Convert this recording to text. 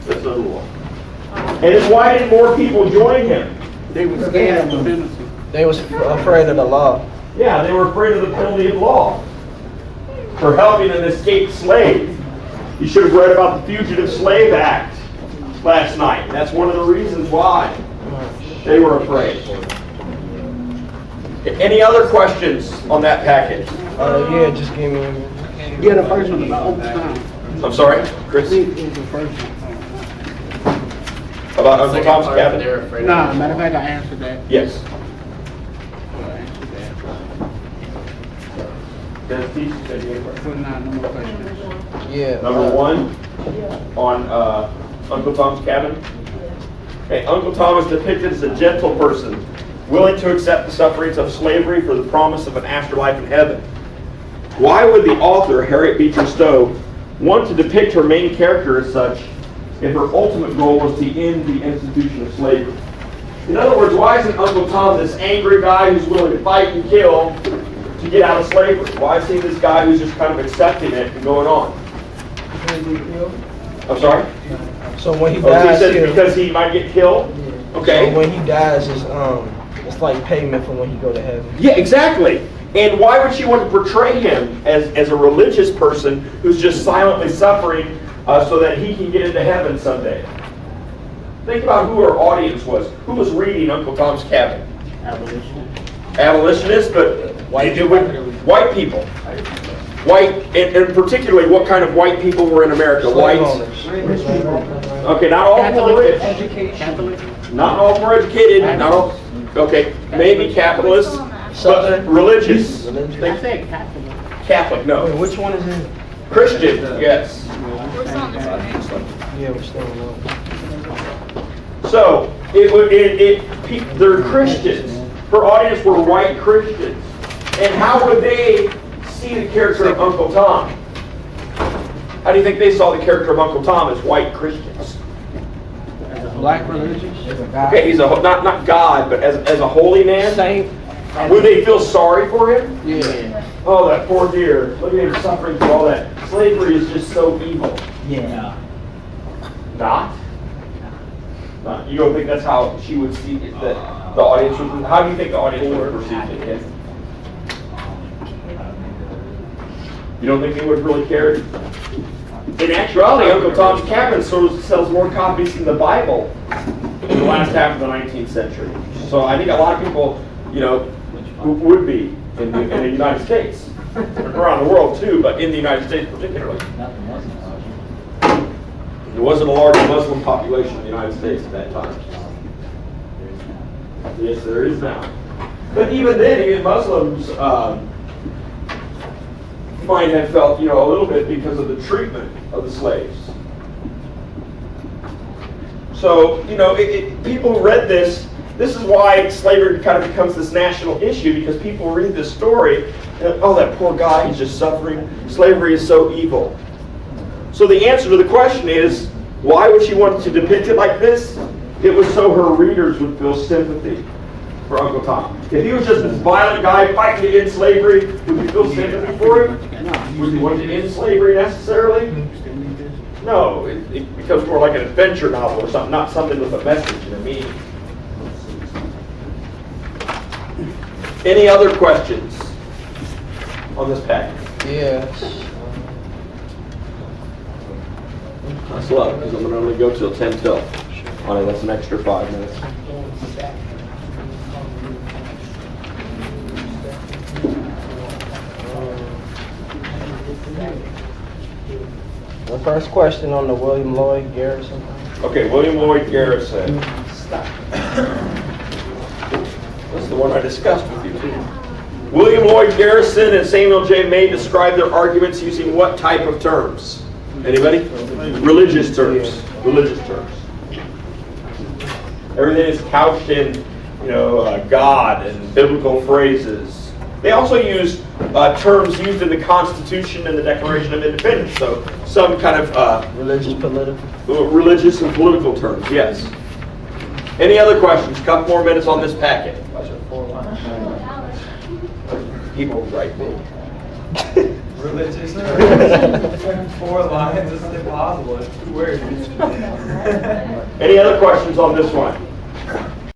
That's the law. And then why didn't more people join him? They were scared of the penalty. They was afraid of the law. Yeah, they were afraid of the penalty of law for helping an escaped slave. You should have read about the Fugitive Slave Act last night. That's one of the reasons why they were afraid. Any other questions on that package? Yeah, just give me. Yeah, the first one about Uncle Tom. I'm sorry, Chris? It was the first one. About Uncle Tom's Cabin? Nah, matter of fact, I answered that. Yes. I answered that. Dennis, you said you had a question? So now, no more questions. Yeah. Number one on Uncle Tom's Cabin. Okay, Uncle Tom is depicted as a gentle person, willing to accept the sufferings of slavery for the promise of an afterlife in heaven. Why would the author, Harriet Beecher Stowe, want to depict her main character as such if her ultimate goal was to end the institution of slavery? In other words, why isn't Uncle Tom this angry guy who's willing to fight and kill to get out of slavery? Why is he this guy who's just kind of accepting it and going on? I'm sorry? So when he Oh, dies, he said because he might get killed? Okay. So when he dies, it's like payment for when he go to heaven. Yeah, exactly. And why would she want to portray him as a religious person who's just silently suffering so that he can get into heaven someday? Think about who her audience was. Who was reading Uncle Tom's Cabin? Abolitionists, but white people. White, and particularly what kind of white people were in America? Whites. Okay, not all were rich. Not all were educated. Not all. Okay, maybe capitalists, but religious. I said Catholic. Catholic, no. Wait, which one is it? Christian, yes. Yeah, we're still on. So they're Christians. Her audience were white Christians, and how would they see the character of Uncle Tom? How do you think they saw the character of Uncle Tom as white Christians? As a black religion? Okay, he's not God, but as a holy man. Saint. Would they feel sorry for him? Yeah. Oh, that poor dear. Look at him suffering through all that. Slavery is just so evil. Yeah. Not? You don't think that's how she would see it, that the audience would? How do you think the audience would perceive it? Ken? You don't think they would really care? In actuality, Uncle Tom's Cabin sells more copies than the Bible in the last half of the 19th century. So I think a lot of people, would be in the United States, around the world too, but in the United States particularly. There wasn't a large Muslim population in the United States at that time. Yes, there is now. But even then, even Muslims might have felt, a little bit because of the treatment of the slaves. So, people who read this is why slavery kind of becomes this national issue, because people read this story and, oh, that poor guy, he's just suffering. Slavery is so evil. So the answer to the question is, why would she want to depict it like this? It was so her readers would feel sympathy for Uncle Tom. If he was just this violent guy fighting to end slavery, would you feel sympathy for him? Would you want to end slavery necessarily? No, it becomes more like an adventure novel or something, not something with a message and a meaning. Any other questions on this package? Yes. Slow, because I'm going to only go till 10 till. Honey, that's an extra 5 minutes. The first question on the William Lloyd Garrison. Okay, William Lloyd Garrison. That's the one I discussed with you. William Lloyd Garrison and Samuel J. May describe their arguments using what type of terms? Anybody? Religious terms. Religious terms. Everything is couched in, God and biblical phrases. They also use terms used in the Constitution and the Declaration of Independence. So some kind of religious and political terms. Yes. Any other questions? A couple more minutes on this packet. People write me. Religious. 4 lines, this is impossible. It's 2 words. Any other questions on this one?